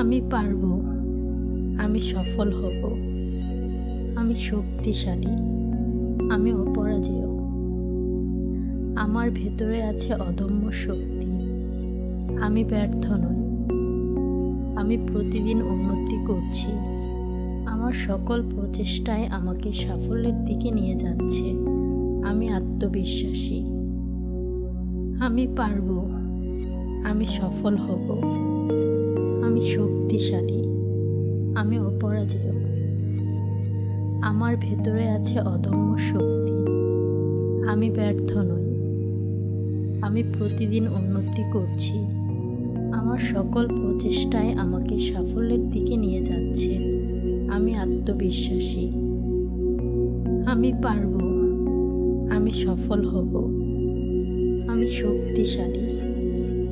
আমি পারবো, আমি সফল হব, আমি শক্তিশালী, আমি অপরাজেয়। আমার ভেতরে আছে অদম্য শক্তি। আমি ব্যর্থ নই, আমি প্রতিদিন উন্নতি করছি। আমার সকল প্রচেষ্টায় আমাকে সাফল্যের দিকে নিয়ে যাচ্ছে। আমি আত্মবিশ্বাসী। আমি পারবো, আমি সফল হব, আমি শক্তিশালী, আমি অপরাজেয়। আমার ভেতরে আছে অদম্য শক্তি। আমি ব্যর্থ নই, আমি প্রতিদিন উন্নতি করছি। আমার সকল প্রচেষ্টায় আমাকে সাফল্যের দিকে নিয়ে যাচ্ছে। আমি আত্মবিশ্বাসী। আমি পারবো, আমি সফল হব, আমি শক্তিশালী,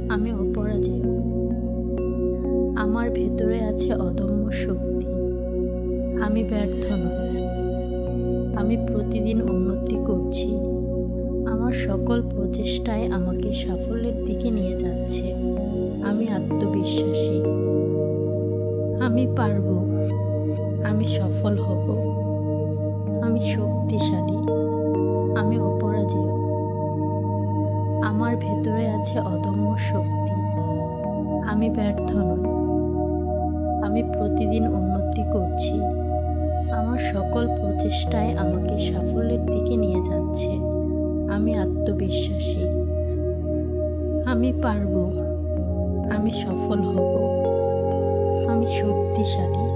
আমি অপরাজেয়। আমার ভেতরে আছে অদম্য শক্তি। আমি ব্যর্থ নই, আমি প্রতিদিন উন্নতি করছি। আমার সকল প্রচেষ্টায় আমাকে সাফল্যের দিকে নিয়ে যাচ্ছে। আমি আত্মবিশ্বাসী। আমি পারবো, আমি সফল হব, আমি শক্তিশালী, আমি অপরাজেয়। আমার ভেতরে আছে অদম্য শক্তি। আমি ব্যর্থ নই, আমি প্রতিদিন উন্নতি করছি। আমার সকল প্রচেষ্টায় আমাকে সাফল্যের দিকে নিয়ে যাচ্ছে। আমি আত্মবিশ্বাসী। আমি পারবো, আমি সফল হব, আমি শক্তিশালী,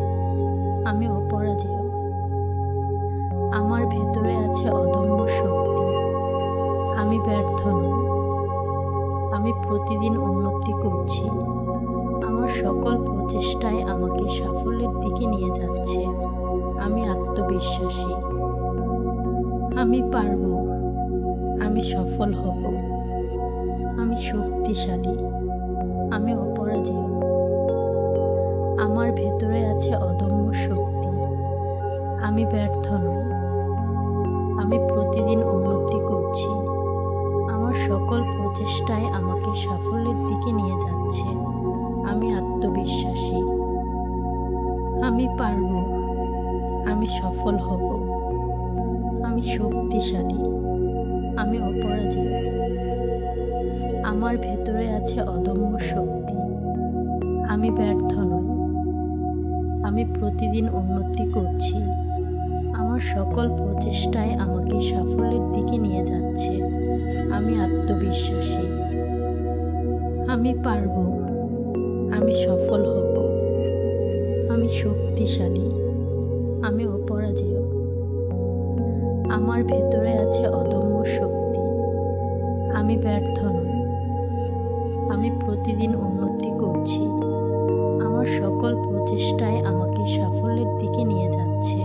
আমি অপরাজেয়। আমার ভেতরে আছে অদম্য শক্তি। আমি ব্যর্থ নই, আমি প্রতিদিন উন্নতি করছি। আমার সকল প্রচেষ্টায় আমাকে সাফল্যের দিকে নিয়ে যাচ্ছে। আমি আত্মবিশ্বাসী। আমি পারবো, আমি সফল হব, আমি শক্তিশালী, আমি অপরাজেয়। আমার ভেতরে আছে অদম্য শক্তি। আমি ব্যর্থ নই, আমি প্রতিদিন উন্নতি করছি। আমার সকল প্রচেষ্টায় আমাকে সাফল্যের দিকে নিয়ে যাচ্ছে। আমি আত্মবিশ্বাসী। আমি পারবো, আমি সফল হব, আমি শক্তিশালী, আমি অপরাজেয়। আমার ভেতরে আছে অদম্য শক্তি। আমি ব্যর্থ নই, আমি প্রতিদিন উন্নতি করছি। আমার সকল প্রচেষ্টায় আমাকে সাফল্যের দিকে নিয়ে যাচ্ছে। আমি আত্মবিশ্বাসী। আমি পারবো, আমি সফল হব, আমি শক্তিশালী, আমি অপরাজেয়। আমার ভেতরে আছে অদম্য শক্তি। আমি ব্যর্থ নই, আমি প্রতিদিন উন্নতি করছি। আমার সকল প্রচেষ্টায় আমাকে সাফল্যের দিকে নিয়ে যাচ্ছে।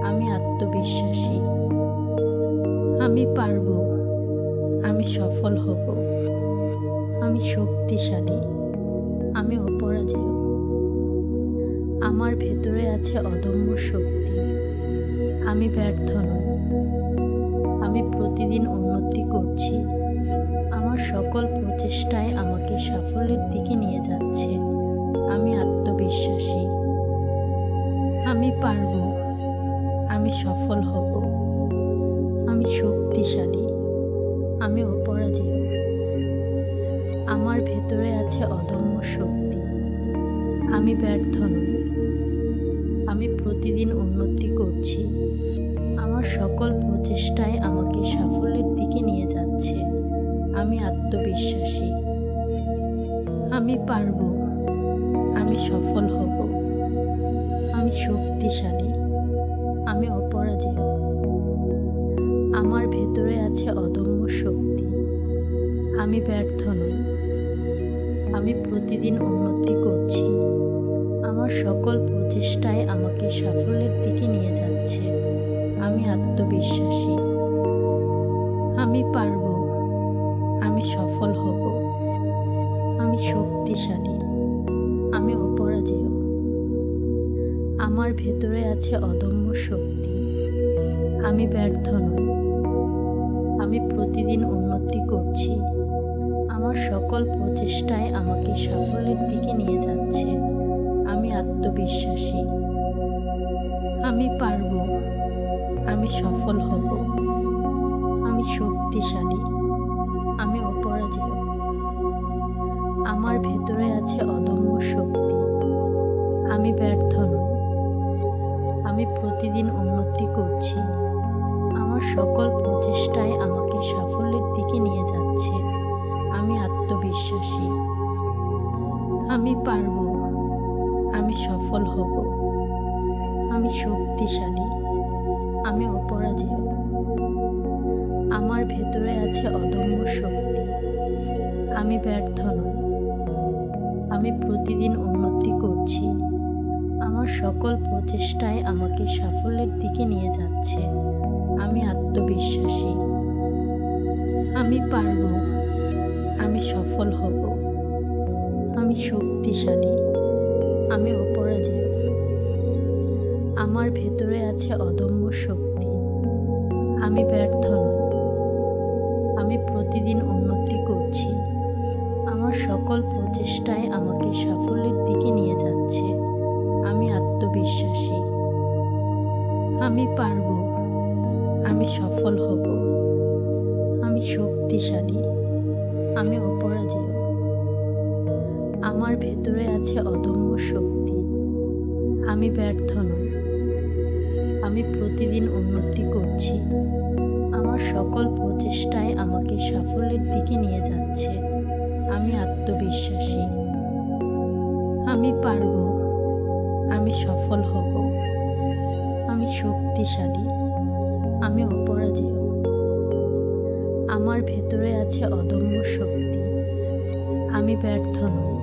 আমি আত্মবিশ্বাসী। আমি পারবো, আমি সফল হব, আমি শক্তিশালী, আমি অপরাজেয়। আমার ভেতরে আছে অদম্য শক্তি। আমি ব্যর্থ নই, আমি প্রতিদিন উন্নতি করছি। আমার সকল প্রচেষ্টায় আমাকে সাফল্যের দিকে নিয়ে যাচ্ছে। আমি আত্মবিশ্বাসী। আমি পারবো, আমি সফল হব, আমি শক্তিশালী, আমি অপরাজেয়। আমার ভেতরে আছে অদম্য শক্তি। আমি ব্যর্থ নই, আমি প্রতিদিন উন্নতি করছি। আমার সকল প্রচেষ্টায় আমাকে সাফল্যের দিকে নিয়ে যাচ্ছে। আমি আত্মবিশ্বাসী। আমি পারবো, আমি সফল হব, আমি শক্তিশালী, আমি অপরাজেয়। আমার ভেতরে আছে অদম্য শক্তি। আমি ব্যর্থ নই, আমি প্রতিদিন উন্নতি করছি। আমার সকল প্রচেষ্টায় আমাকে সাফল্যের দিকে নিয়ে যাচ্ছে। আমি আত্মবিশ্বাসী। আমি পারবো, আমি সফল হব, আমি শক্তিশালী, আমি অপরাজেয়। আমার ভেতরে আছে অদম্য শক্তি। আমি ব্যর্থ নই, আমি প্রতিদিন উন্নতি করছি। আমার সকল প্রচেষ্টায় আমাকে সাফল্যের দিকে নিয়ে যাচ্ছে। আত্মবিশ্বাসী। আমি পারবো, আমি সফল হব, আমি শক্তিশালী, আমি অপরাজেয়। আমার ভেতরে আছে অদম্য শক্তি। আমি ব্যর্থ নই, আমি প্রতিদিন উন্নতি করছি। আমার সকল প্রচেষ্টায় আমাকে সাফল্যের দিকে নিয়ে যাচ্ছে। আমি আত্মবিশ্বাসী। আমি পারবো, আমি সফল হব, আমি শক্তিশালী, আমি অপরাজেয়। আমার ভেতরে আছে অদম্য শক্তি। আমি ব্যর্থ নই, আমি প্রতিদিন উন্নতি করছি। আমার সকল প্রচেষ্টায় আমাকে সাফল্যের দিকে নিয়ে যাচ্ছে। আমি আত্মবিশ্বাসী। আমি পারবো, আমি সফল হব, আমি শক্তিশালী, আমি অপরাজেয়। আমার ভেতরে আছে অদম্য শক্তি। আমি ব্যর্থ নই, আমি প্রতিদিন উন্নতি করছি। আমার সকল প্রচেষ্টায় আমাকে সাফল্যের দিকে নিয়ে যাচ্ছে। আমি আত্মবিশ্বাসী। আমি পারবো, আমি সফল হব, আমি শক্তিশালী, আমি অপরাজেয়। আমার ভেতরে আছে অদম্য শক্তি। আমি ব্যর্থ নই, আমি প্রতিদিন উন্নতি করছি। আমার সকল প্রচেষ্টায় আমাকে সাফল্যের দিকে নিয়ে যাচ্ছে। আমি আত্মবিশ্বাসী। আমি পারবো, আমি সফল হব, আমি শক্তিশালী, আমি অপরাজেয়। আমার ভেতরে আছে অদম্য শক্তি। আমি ব্যর্থ নই,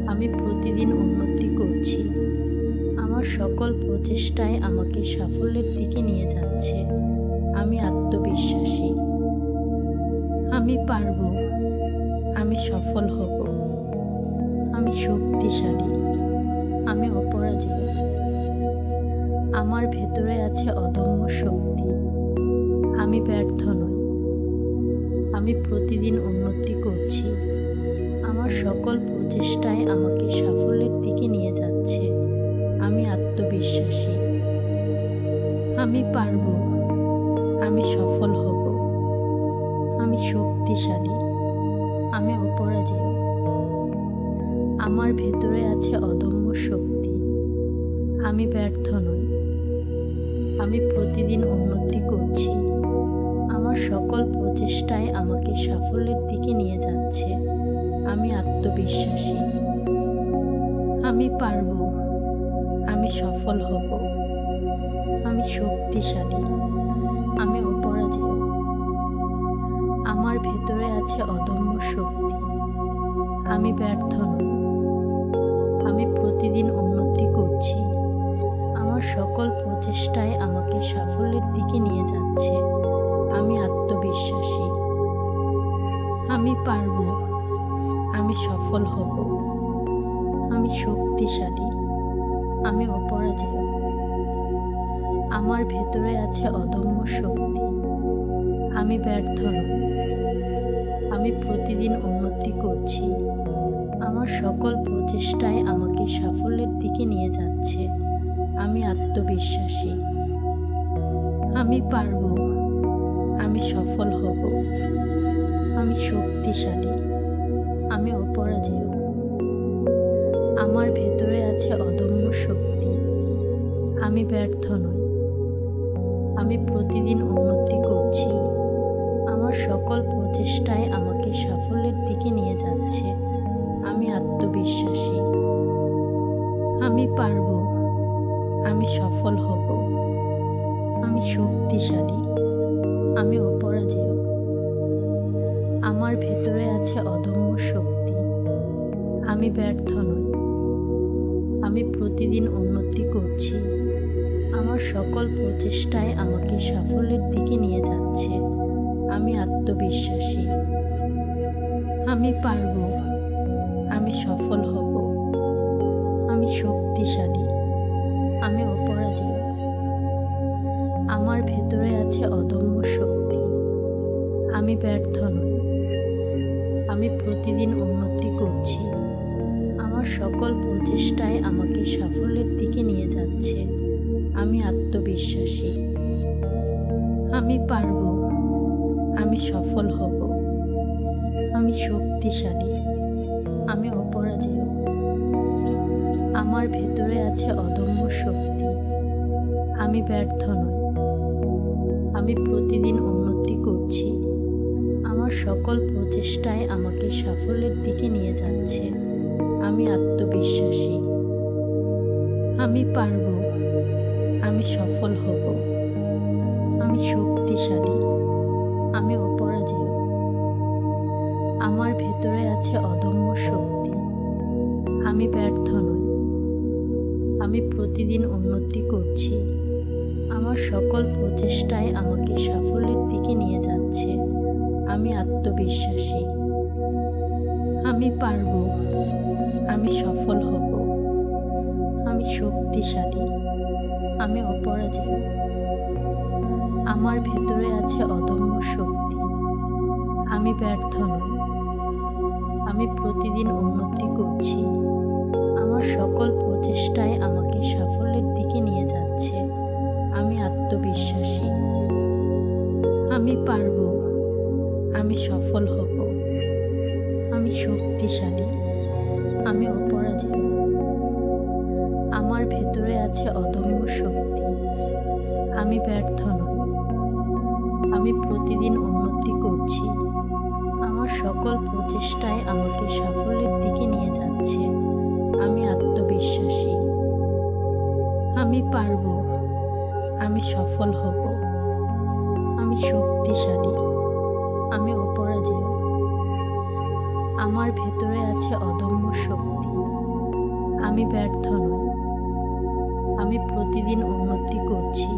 আমি প্রতিদিন উন্নতি করছি। আমার সকল প্রচেষ্টায় আমাকে সাফল্যের দিকে নিয়ে যাচ্ছে। আমি আত্মবিশ্বাসী। আমি পারবো, আমি সফল হব, আমি শক্তিশালী, আমি অপরাজেয়। আমার ভেতরে আছে অদম্য শক্তি। আমি ব্যর্থ নই, আমি প্রতিদিন উন্নতি করছি। আমার সকল প্রচেষ্টায় আমাকে সাফল্যের দিকে নিয়ে যাচ্ছে। আমি আত্মবিশ্বাসী। আমি পারবো, আমি সফল হব, আমি শক্তিশালী, আমি অপরাজেয়। আমার ভেতরে আছে অদম্য শক্তি। আমি ব্যর্থ নই, আমি প্রতিদিন উন্নতি করছি। আমার সকল প্রচেষ্টায় আমাকে সাফল্যের দিকে নিয়ে যাচ্ছে। আমি আত্মবিশ্বাসী। আমি পারবো, আমি সফল হব, আমি শক্তিশালী, আমি অপরাজেয়। আমার ভেতরে আছে অদম্য শক্তি। আমি ব্যর্থ নই, আমি প্রতিদিন উন্নতি করছি। আমার সকল প্রচেষ্টায় আমাকে সাফল্যের দিকে নিয়ে যাচ্ছে। আমি আত্মবিশ্বাসী। আমি পারবো, আমি সফল হব, আমি শক্তিশালী, আমি অপরাজেয়। আমার ভেতরে আছে অদম্য শক্তি। আমি ব্যর্থ নই, আমি প্রতিদিন উন্নতি করছি। আমার সকল প্রচেষ্টায় আমাকে সাফল্যের দিকে নিয়ে যাচ্ছে। আমি আত্মবিশ্বাসী। আমি পারবো, আমি সফল হব, আমি শক্তিশালী, আমি অপরাজেয়। আমার ভেতরে আছে অদম্য শক্তি। আমি ব্যর্থ নই, আমি প্রতিদিন উন্নতি করছি। আমার সকল প্রচেষ্টায় আমাকে সাফল্যের দিকে নিয়ে যাচ্ছে। আমি আত্মবিশ্বাসী। আমি পারবো, আমি সফল হব, আমি শক্তিশালী, আমি অপরাজেয়। আমার ভেতরে আছে অদম্য শক্তি। আমি ব্যর্থ নই, আমি প্রতিদিন উন্নতি করছি। আমার সকল প্রচেষ্টায় আমাকে সাফল্যের দিকে নিয়ে যাচ্ছে। আমি আত্মবিশ্বাসী। আমি পারবো, আমি সফল হব, আমি শক্তিশালী, আমি অপরাজেয়। আমার ভেতরে আছে অদম্য শক্তি। আমি ব্যর্থ নই, আমি প্রতিদিন উন্নতি করছি। আমার আমার সকল প্রচেষ্টাই আমাকে সাফল্যের দিকে নিয়ে যাচ্ছে। আমি আত্মবিশ্বাসী। আমি পারব। আমি সফল হব। আমি শক্তিশালী। আমি অপরাজেয়। আমার ভেতরে আছে অদম্য শক্তি। আমি ব্যর্থ নই। আমি প্রতিদিন উন্নতি করছি। আমার সকল প্রচেষ্টায় আমাকে সাফল্যের দিকে নিয়ে যাচ্ছে। আমি আত্মবিশ্বাসী। আমি পারব। আমি সফল হব। আমি শক্তিশালী। আমি অপরাজেয়। আমার ভেতরে আছে অদম্য শক্তি। আমি ব্যর্থ নই। আমি প্রতিদিন উন্নতি করছি। আমার সকল প্রচেষ্টায় আমাকে সাফল্যের দিকে নিয়ে যাচ্ছে। আমি আত্মবিশ্বাসী। আমি পারব। আমি সফল হব। আমি শক্তিশালী। আমি অপরাজেয়। আমার ভেতরে আছে অদম্য শক্তি। আমি ব্যর্থ নই। আমি প্রতিদিন উন্নতি করছি। আমার সকল প্রচেষ্টায় আমাকে সাফল্যের দিকে নিয়ে যাচ্ছে। আমি আত্মবিশ্বাসী। আমি পারব। আমি সফল হব। আমি শক্তিশালী। আমি অপরাজেয়। আমার ভেতরে আছে অদম্য শক্তি। আমি ব্যর্থ নই। আমি প্রতিদিন উন্নতি করছি। আমার সকল প্রচেষ্টায় আমাকে সাফল্যের দিকে নিয়ে যাচ্ছে। আমি আত্মবিশ্বাসী। আমি পারব। আমি সফল হব। আমি শক্তিশালী। আমি অপরাজেয়। আমার ভেতরে আছে অদম্য শক্তি। আমি ব্যর্থ নই। আমি প্রতিদিন উন্নতি করছি।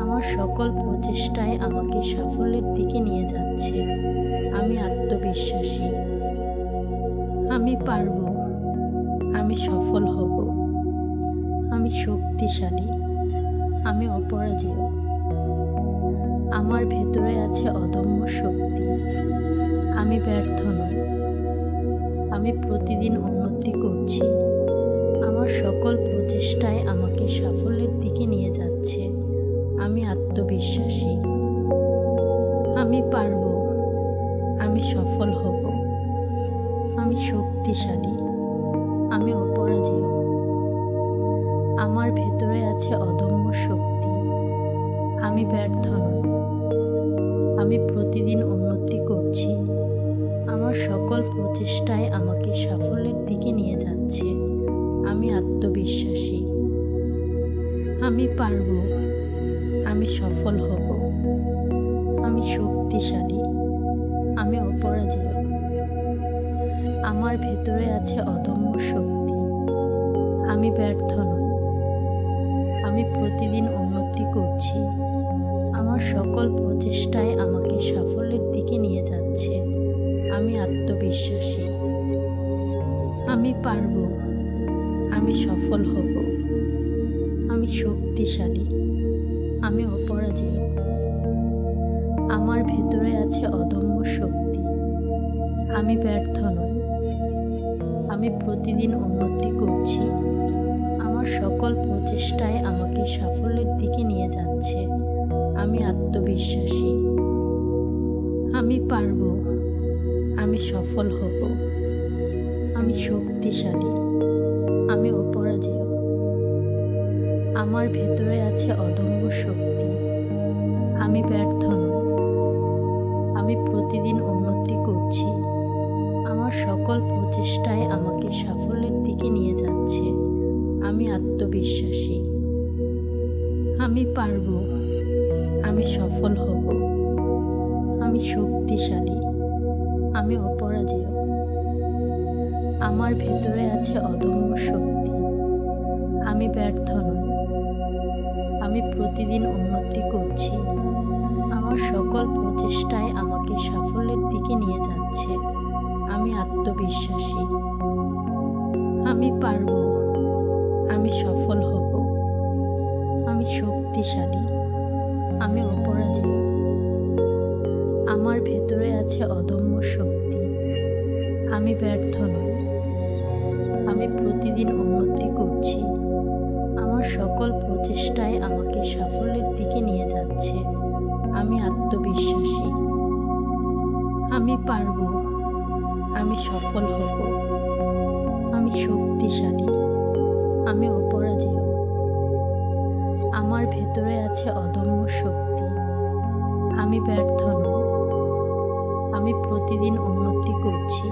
আমার সকল প্রচেষ্টায় আমাকে সাফল্যের দিকে নিয়ে যাচ্ছে। আমি আত্মবিশ্বাসী। আমি পারব। আমি সফল হব। আমি শক্তিশালী। আমি অপরাজেয়। আমার ভেতরে আছে অদম্য শক্তি। আমি ব্যর্থ নই। আমি প্রতিদিন উন্নতি করছি। আমার সকল প্রচেষ্টায় আমাকে সাফল্যের দিকে নিয়ে যাচ্ছে। আমি আত্মবিশ্বাসী। আমি পারব। আমি সফল হব। আমি শক্তিশালী। আমি অপরাজেয়। আমার ভেতরে আছে অদম্য শক্তি। আমি ব্যর্থ নই। আমি প্রতিদিন উন্নতি করছি। আমার সকল প্রচেষ্টায় আমাকে সাফল্যের দিকে নিয়ে যাচ্ছে। আমি আত্মবিশ্বাসী। আমি পারব। আমি সফল হব। আমি শক্তিশালী। আমি অপরাজেয়। আমার ভেতরে আছে অদম্য শক্তি। আমি ব্যর্থ নই। আমি প্রতিদিন উন্নতি করছি। আমার সকল প্রচেষ্টায় আমাকে সাফল্যের দিকে নিয়ে যাচ্ছে। আমি আত্মবিশ্বাসী। আমি পারব। আমি সফল হব। আমি শক্তিশালী। আমি অপরাজেয়। আমার ভেতরে আছে অদম্য শক্তি। আমি ব্যর্থ নই। আমি প্রতিদিন উন্নতি করছি। আমার সকল প্রচেষ্টায় আমাকে সাফল্যের দিকে নিয়ে যাচ্ছে। আমি আত্মবিশ্বাসী। আমি পারব। আমি সফল হব। আমি শক্তিশালী। আমি অপরাজেয়। আমার ভেতরে আছে অদম্য শক্তি। আমি ব্যর্থ নই। আমি প্রতিদিন উন্নতি করছি। আমার সকল প্রচেষ্টায় আমাকে সাফল্যের দিকে নিয়ে যাচ্ছে। আমি আত্মবিশ্বাসী। আমি পারব। আমি সফল হব। আমি শক্তিশালী। আমি অপরাজেয়। আমার ভেতরে আছে অদম্য শক্তি। আমি ব্যর্থ নই। আমি প্রতিদিন উন্নতি করছি। আমার সকল প্রচেষ্টায় আমাকে সাফল্যের দিকে নিয়ে যাচ্ছে। আমি আত্মবিশ্বাসী। আমি পারব। আমি সফল হব। আমি শক্তিশালী। আমি অপরাজেয়। আমার ভেতরে আছে অদম্য শক্তি। আমি ব্যর্থ নই। আমি সফল হব। আমি শক্তিশালী। আমি অপরাজেয়। আমার ভেতরে আছে অদম্য শক্তি। আমি ব্যর্থ নই। আমি প্রতিদিন উন্নতি করছি।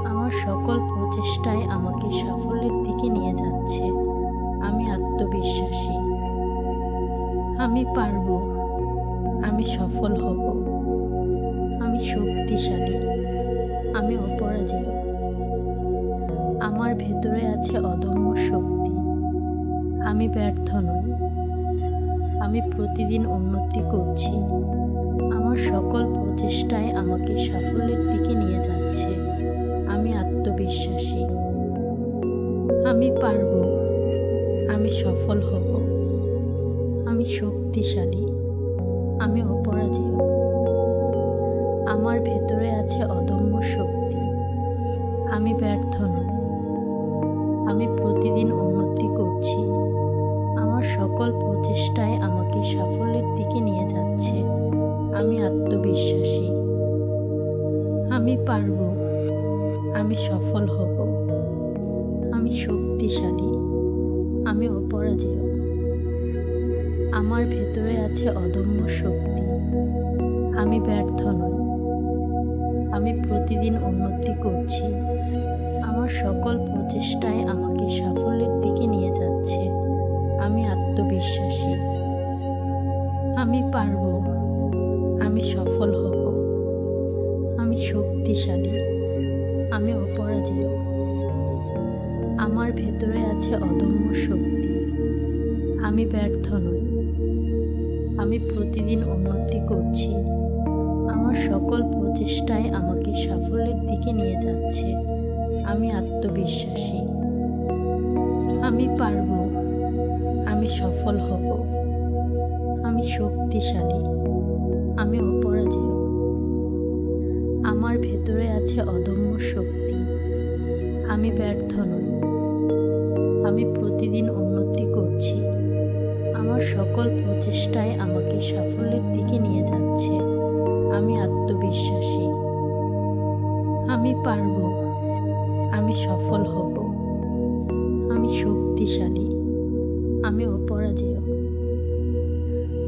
আমার সকল প্রচেষ্টায় আমাকে সাফল্যের দিকে নিয়ে যাচ্ছে। আমি আত্মবিশ্বাসী। আমি পারব। আমি সফল হব। আমি শক্তিশালী। আমি অপরাজেয়। আমার ভেতরে আছে অদম্য শক্তি। আমি ব্যর্থ নই। আমি প্রতিদিন উন্নতি করছি। আমার সকল প্রচেষ্টায় আমাকে সাফল্যের দিকে নিয়ে যাচ্ছে। আমি আত্মবিশ্বাসী। আমি পারব। আমি সফল হব। আমি শক্তিশালী। আমি অপরাজেয়। আমার ভেতরে আছে অদম্য শক্তি। আমি ব্যর্থ নই। আমি প্রতিদিন উন্নতি করছি। আমার সকল প্রচেষ্টায় আমাকে সাফল্যের দিকে নিয়ে যাচ্ছে। আমি আত্মবিশ্বাসী। আমি পারব। আমি সফল হব। আমি শক্তিশালী। আমি অপরাজেয়। আমার ভেতরে আছে অদম্য শক্তি। আমি ব্যর্থ নই। আমি প্রতিদিন উন্নতি করছি। আমার সকল প্রচেষ্টায় আমাকে সাফল্যের দিকে নিয়ে যাচ্ছে। আমি আত্মবিশ্বাসী। আমি পারব। আমি সফল হব। আমি শক্তিশালী। আমি অপরাজেয়। আমার ভেতরে আছে অদম্য শক্তি। আমি ব্যর্থ নই। আমি প্রতিদিন উন্নতি করছি। আমার সকল প্রচেষ্টায় আমাকে সাফল্যের দিকে নিয়ে যাচ্ছে। আমি আত্মবিশ্বাসী। আমি পারব। আমি সফল হব। আমি শক্তিশালী। আমি অপরাজেয়। আমার ভেতরে আছে অদম্য শক্তি। আমি ব্যর্থ নই। আমি প্রতিদিন উন্নতি করছি। আমার সকল প্রচেষ্টায় আমাকে সাফল্যের দিকে নিয়ে যাচ্ছে। আমি আত্মবিশ্বাসী। আমি পারব। আমি সফল হব। আমি শক্তিশালী। আমি অপরাজেয়।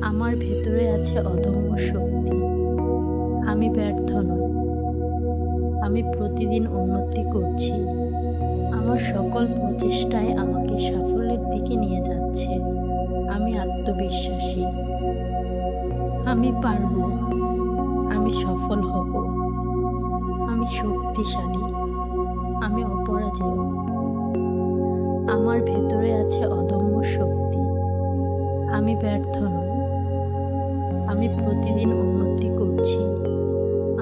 আমার ভেতরে আছে অদম্য শক্তি। আমি ব্যর্থ নই। আমি প্রতিদিন উন্নতি করছি। আমার সকল প্রচেষ্টায় আমাকে সাফল্যের দিকে নিয়ে যাচ্ছে। আমি আত্মবিশ্বাসী। আমি পারব। আমি সফল হব। আমি শক্তিশালী। আমি অপরাজেয়। আমার ভেতরে আছে অদম্য শক্তি। আমি ব্যর্থ নই। আমি প্রতিদিন উন্নতি করছি।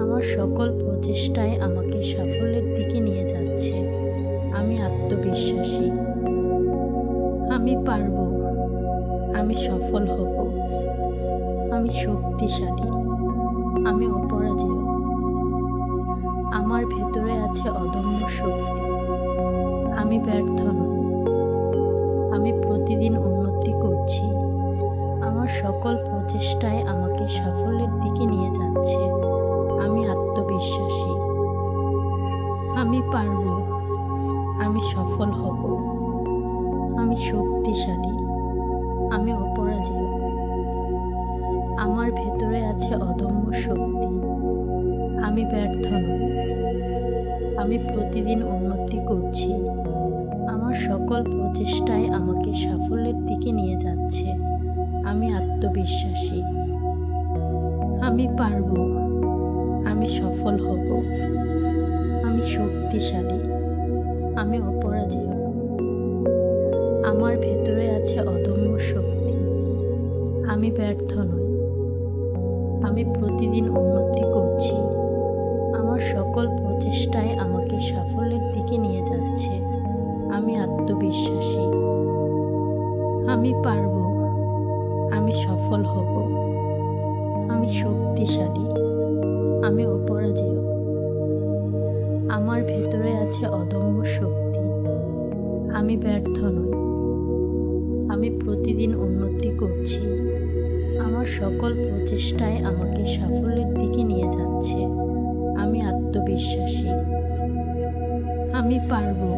আমার সকল প্রচেষ্টায় আমাকে সাফল্যের দিকে নিয়ে যাচ্ছে। আমি আত্মবিশ্বাসী। আমি পারব। আমি সফল হব। আমি শক্তিশালী। আমি অপরাজেয়। আমার ভেতরে আছে অদম্য শক্তি। আমি ব্যর্থ নই। আমি প্রতিদিন উন্নতি করছি। আমার সকল প্রচেষ্টায় আমাকে সাফল্যের দিকে নিয়ে যাচ্ছে। আমি আত্মবিশ্বাসী। আমি পারব। আমি সফল হব। আমি শক্তিশালী। আমি অপরাজেয়। আমার ভেতরে আছে অদম্য শক্তি। আমি ব্যর্থ নই। আমি প্রতিদিন উন্নতি করছি। আমার সকল প্রচেষ্টায় আমাকে সাফল্যের দিকে নিয়ে যাচ্ছে। আমি আত্মবিশ্বাসী। আমি পারব। আমি সফল হব। আমি শক্তিশালী। আমি অপরাজেয়। আমার ভেতরে আছে অদম্য শক্তি। আমি ব্যর্থ নই। আমি প্রতিদিন উন্নতি করছি। আমার সকল প্রচেষ্টায় আমাকে সাফল্যের দিকে নিয়ে যাচ্ছে। আমি আত্মবিশ্বাসী। আমি পারব। আমি সফল হব। আমি শক্তিশালী। আমি অপরাজেয়। আমার ভেতরে আছে অদম্য শক্তি। আমি ব্যর্থ নই। আমি প্রতিদিন উন্নতি করছি। আমার সকল প্রচেষ্টায় আমাকে সাফল্যের দিকে নিয়ে যাচ্ছে। আমি আত্মবিশ্বাসী। আমি পারবো,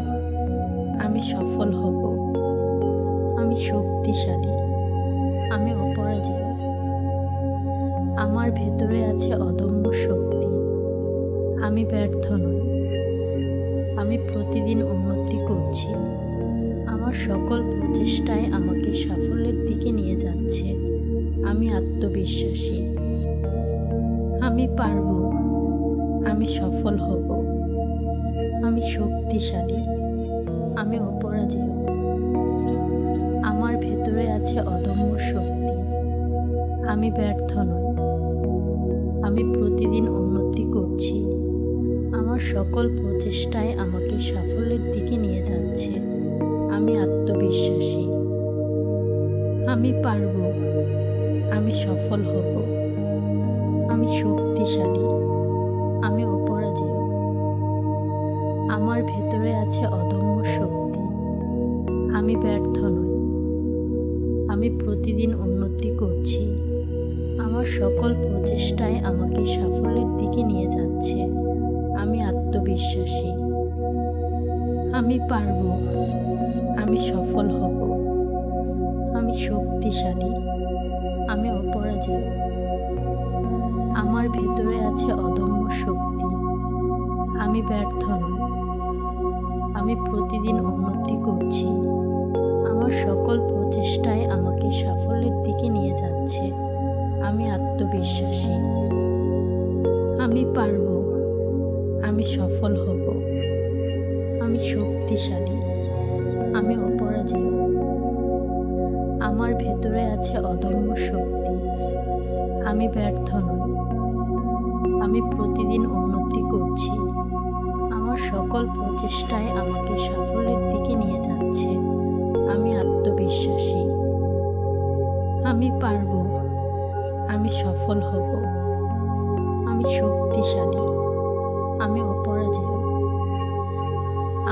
আমি সফল হব, আমি শক্তিশালী, আমি অপরাজেয়। আমার ভেতরে আছে অদম্য শক্তি। আমি ব্যর্থ নই, আমি প্রতিদিন উন্নতি করছি। আমার সকল প্রচেষ্টায় আমাকে সাফল্যের দিকে নিয়ে যাচ্ছে। আমি আত্মবিশ্বাসী। আমি পারবো, আমি সফল হব, আমি শক্তিশালী, আমি অপরাজেয়। আমার ভেতরে আছে অদম্য শক্তি। আমি ব্যর্থ নই, আমি প্রতিদিন উন্নতি করছি। আমার সকল প্রচেষ্টায় আমাকে সাফল্যের দিকে নিয়ে যাচ্ছে। আমি আত্মবিশ্বাসী। আমি পারবো, আমি সফল হব, আমি শক্তিশালী, আমি অপরাজেয়। আমার ভেতরে আছে অদম্য শক্তি। আমি ব্যর্থ নই, আমি প্রতিদিন উন্নতি করছি। আমার সকল প্রচেষ্টায় আমাকে সাফল্যের দিকে নিয়ে যাচ্ছে। আমি আত্মবিশ্বাসী। আমি পারবো, আমি সফল হব, আমি শক্তিশালী, আমি অপরাজেয়। আমার ভেতরে আছে অদম্য শক্তি। আমি ব্যর্থ নই, আমি প্রতিদিন উন্নতি করছি। আমার সকল প্রচেষ্টায় আমাকে সাফল্যের দিকে নিয়ে যাচ্ছে। আমি আত্মবিশ্বাসী। আমি পারবো, আমি সফল হব, আমি শক্তিশালী, আমি অপরাজেয়। আমার ভেতরে আছে অদম্য শক্তি। আমি ব্যর্থ নই, আমি প্রতিদিন উন্নতি করছি। আমার সকল প্রচেষ্টায় আমাকে সাফল্যের দিকে নিয়ে যাচ্ছে। আমি আত্মবিশ্বাসী। আমি পারবো, আমি সফল হব, আমি শক্তিশালী, আমি অপরাজেয়।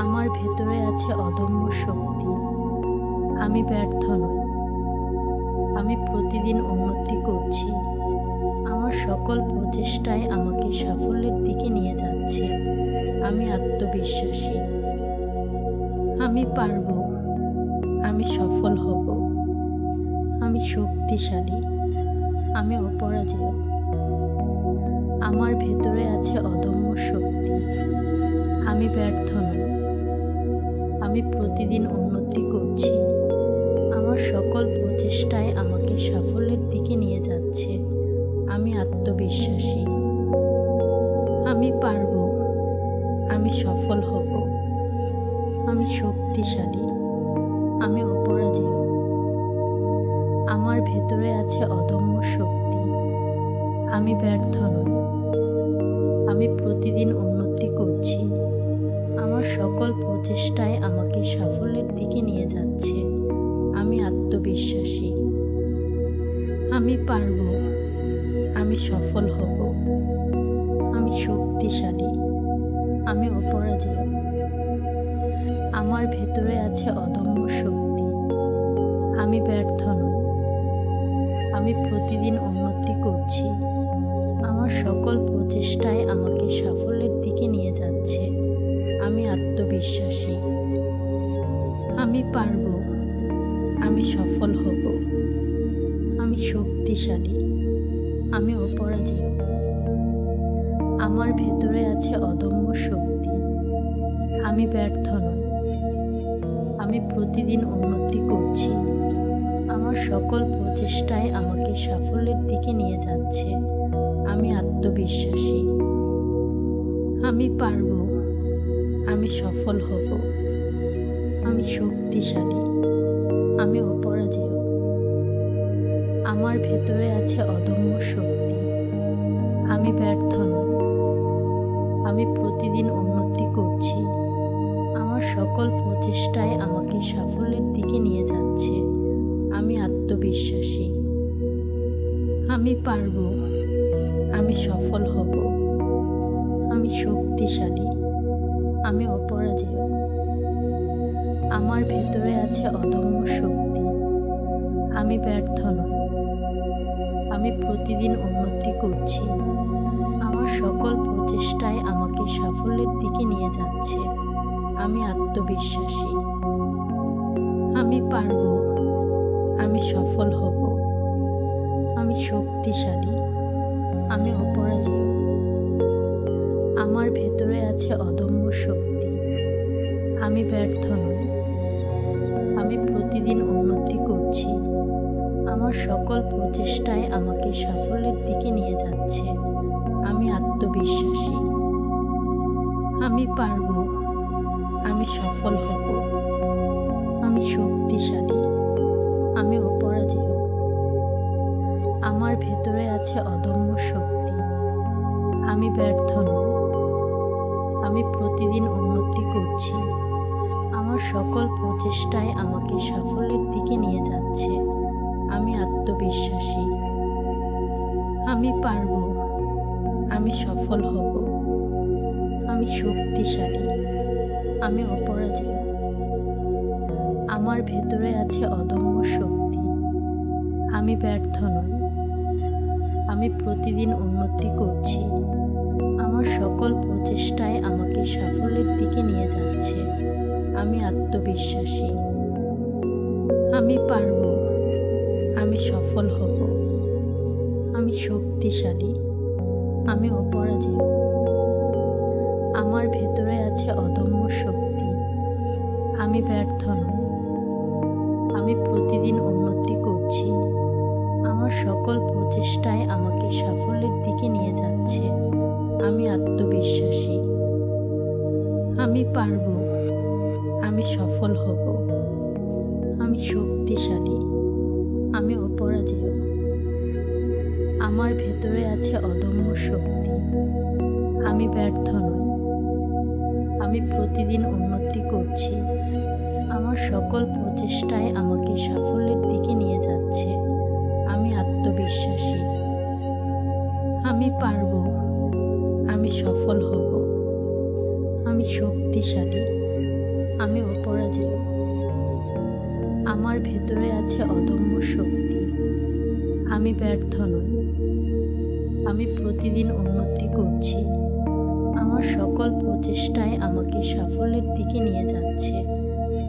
আমার ভেতরে আছে অদম্য শক্তি। আমি ব্যর্থ নই, আমি প্রতিদিন উন্নতি করছি। আমার সকল প্রচেষ্টায় আমাকে সাফল্যের দিকে নিয়ে যাচ্ছে। আমি আত্মবিশ্বাসী। আমি পারবো, আমি সফল হব, আমি শক্তিশালী, আমি অপরাজেয়। আমার ভেতরে আছে অদম্য শক্তি। আমি ব্যর্থ নই, আমি প্রতিদিন উন্নতি করছি। আমার সকল প্রচেষ্টায় আমাকে সাফল্যের দিকে নিয়ে যাচ্ছে। আমি আত্মবিশ্বাসী। আমি পারবো, আমি সফল হব, আমি শক্তিশালী, আমি অপরাজেয়। আমার ভেতরে আছে অদম্য শক্তি। আমি ব্যর্থ নই, আমি প্রতিদিন উন্নতি করছি। আমার সকল প্রচেষ্টায় আমাকে সাফল্যের দিকে নিয়ে যাচ্ছে। আমি আত্মবিশ্বাসী। আমি পারবো, আমি সফল হব, আমি শক্তিশালী, আমি অপরাজেয়। আমার ভেতরে আছে অদম্য শক্তি। আমি ব্যর্থ নই, আমি প্রতিদিন উন্নতি করছি। আমার সকল প্রচেষ্টায় আমাকে সাফল্যের দিকে নিয়ে যাচ্ছে। আমি আত্মবিশ্বাসী। আমি পারবো, আমি সফল হব, আমি শক্তিশালী, আমি অপরাজেয়। আমার ভেতরে আছে অদম্য শক্তি। আমি ব্যর্থ নই, আমি প্রতিদিন উন্নতি করছি। আমার সকল প্রচেষ্টায় আমাকে সাফল্যের দিকে নিয়ে যাচ্ছে। আমি আত্মবিশ্বাসী। আমি পারবো, আমি সফল হব, আমি শক্তিশালী, আমি অপরাজেয়। আমার ভেতরে আছে অদম্য শক্তি। আমি ব্যর্থ নই, আমি প্রতিদিন উন্নতি করছি। আমার সকল প্রচেষ্টায় আমাকে সাফল্যের দিকে নিয়ে যাচ্ছে। আমি আত্মবিশ্বাসী। আমি পারবো, আমি সফল হব, আমি শক্তিশালী, আমি অপরাজেয়। আমার ভেতরে আছে অদম্য শক্তি। আমি ব্যর্থ নই, আমি প্রতিদিন উন্নতি করছি। আমার সকল প্রচেষ্টায় আমাকে সাফল্যের দিকে নিয়ে যাচ্ছে। আমি আত্মবিশ্বাসী। আমি পারব। আমি সফল হব। আমি শক্তিশালী। আমি অপরাজেয়। আমার ভেতরে আছে অদম্য শক্তি। আমি ব্যর্থ নই। আমি প্রতিদিন উন্নতি করছি। আমার সকল প্রচেষ্টায় আমাকে সাফল্যের দিকে নিয়ে যাচ্ছে। আমি আত্মবিশ্বাসী। আমি পারব। আমি সফল হব। আমি শক্তিশালী। আমি অপরাজেয়। আমার ভেতরে আছে অদম্য শক্তি। আমি ব্যর্থ নই। আমি প্রতিদিন উন্নতি করছি। আমার সকল প্রচেষ্টায় আমাকে সাফল্যের দিকে নিয়ে যাচ্ছে। আমি আত্মবিশ্বাসী। আমি পারব। আমি সফল হব। আমি শক্তিশালী। আমি অপরাজেয়। আমার ভেতরে আছে অদম্য শক্তি। আমি ব্যর্থ নই। আমি প্রতিদিন উন্নতি করছি। আমার সকল প্রচেষ্টায় আমাকে সাফল্যের দিকে নিয়ে যাচ্ছে। আমি আত্মবিশ্বাসী। আমি পারব। আমি সফল হব। আমি শক্তিশালী। আমি অপরাজেয়। আমার ভেতরে আছে অদম্য শক্তি। আমি ব্যর্থ নই। আমি প্রতিদিন উন্নতি করছি। আমার সকল প্রচেষ্টায় আমাকে সাফল্যের দিকে নিয়ে যাচ্ছে। আমি আত্মবিশ্বাসী। আমি পারব। আমি সফল হব। আমি শক্তিশালী। আমি অপরাজেয়। আমার ভেতরে আছে অদম্য শক্তি। আমি ব্যর্থ নই। আমি প্রতিদিন উন্নতি করছি। আমার সকল প্রচেষ্টায় আমাকে সাফল্যের দিকে নিয়ে যাচ্ছে। আমি আত্মবিশ্বাসী। আমি পারব। আমি সফল হব। আমি শক্তিশালী। আমি অপরাজেয়। আমার ভেতরে আছে অদম্য শক্তি। আমি ব্যর্থ নই। আমি প্রতিদিন উন্নতি করছি। আমার সকল প্রচেষ্টায় আমাকে সাফল্যের দিকে নিয়ে যাচ্ছে।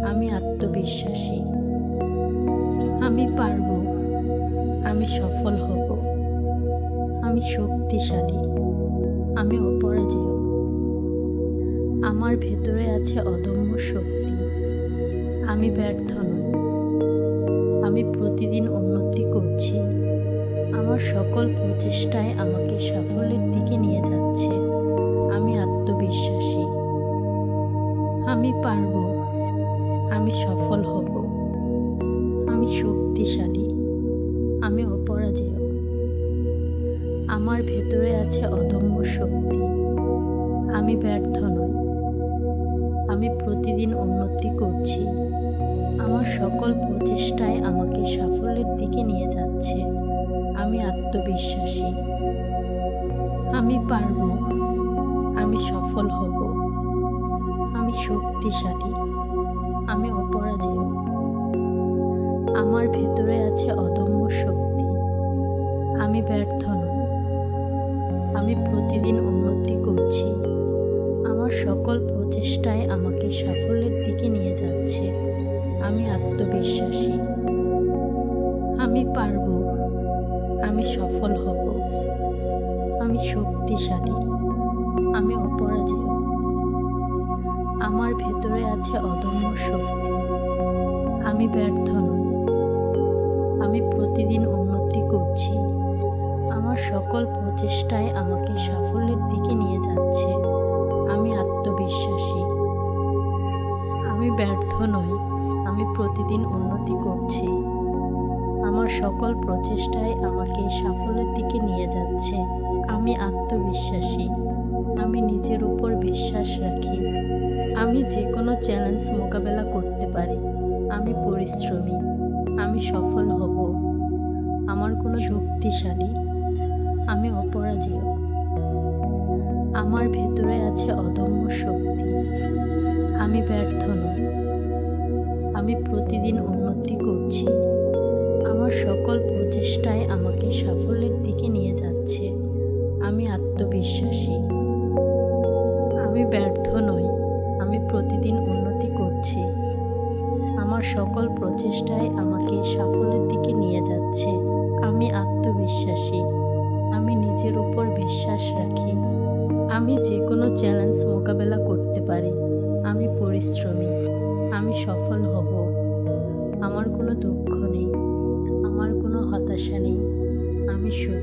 আমি আত্মবিশ্বাসী। আমি পারব। আমি সফল হব। আমি শক্তিশালী। আমি অপরাজেয়। আমার ভেতরে আছে অদম্য শক্তি। আমি ব্যর্থ নই। আমি প্রতিদিন উন্নতি করছি। আমার সকল প্রচেষ্টায় আমাকে সাফল্যের দিকে নিয়ে যাচ্ছে। আমি আত্মবিশ্বাসী। আমি পারব। আমি সফল হব। আমি শক্তিশালী। আমি অপরাজেয়। আমার ভেতরে আছে অদম্য শক্তি। আমি ব্যর্থ নই। আমি প্রতিদিন উন্নতি করছি। আমার সকল প্রচেষ্টায় আমাকে সাফল্যের দিকে নিয়ে যাচ্ছে। আমি আত্মবিশ্বাসী। আমি পারব। আমি সফল হব। আমি শক্তিশালী। আমি অপরাজেয়। আমার ভেতরে আছে অদম্য শক্তি। আমি ব্যর্থ নই। আমি প্রতিদিন উন্নতি করছি। আমার সকল প্রচেষ্টায় আমাকে সাফল্যের দিকে নিয়ে যাচ্ছে। আমি আত্মবিশ্বাসী। আমি পারব। আমি সফল হব। আমি শক্তিশালী। আমি অপরাজেয়। আমার ভেতরে আছে অদম্য শক্তি। আমি ব্যর্থ নই। আমি প্রতিদিন উন্নতি করছি। আমার সকল প্রচেষ্টায় আমাকে সাফল্যের দিকে নিয়ে যাচ্ছে। আমি আত্মবিশ্বাসী। আমি ব্যর্থ নই। আমি প্রতিদিন উন্নতি করছি। আমার সকল প্রচেষ্টায় আমাকে সাফল্যের দিকে নিয়ে যাচ্ছে। আমি আত্মবিশ্বাসী। আমি নিজের উপর বিশ্বাস রাখি। আমি যে কোনো চ্যালেঞ্জ মোকাবেলা করতে পারি। আমি পরিশ্রমী। আমি সফল হব। আমার কোনো শক্তিশালী। আমি অপরাজেয়। আমার ভেতরে আছে অদম্য শক্তি। আমি ব্যর্থ নই। আমি প্রতিদিন উন্নতি করছি। আমার সকল প্রচেষ্টায় আমাকে সাফল্যের দিকে নিয়ে যাচ্ছে। আমি আত্মবিশ্বাসী। আমি ব্যর্থ নই। আমি প্রতিদিন আমার সকল প্রচেষ্টাই আমাকে সাফল্যের দিকে নিয়ে যাচ্ছে। আমি আত্মবিশ্বাসী। আমি নিজের উপর বিশ্বাস রাখি। আমি যে কোনো চ্যালেঞ্জ মোকাবেলা করতে পারি। আমি পরিশ্রমী। আমি সফল হব। আমার কোনো দুঃখ নেই। আমার কোনো হতাশা নেই। আমি সুখী।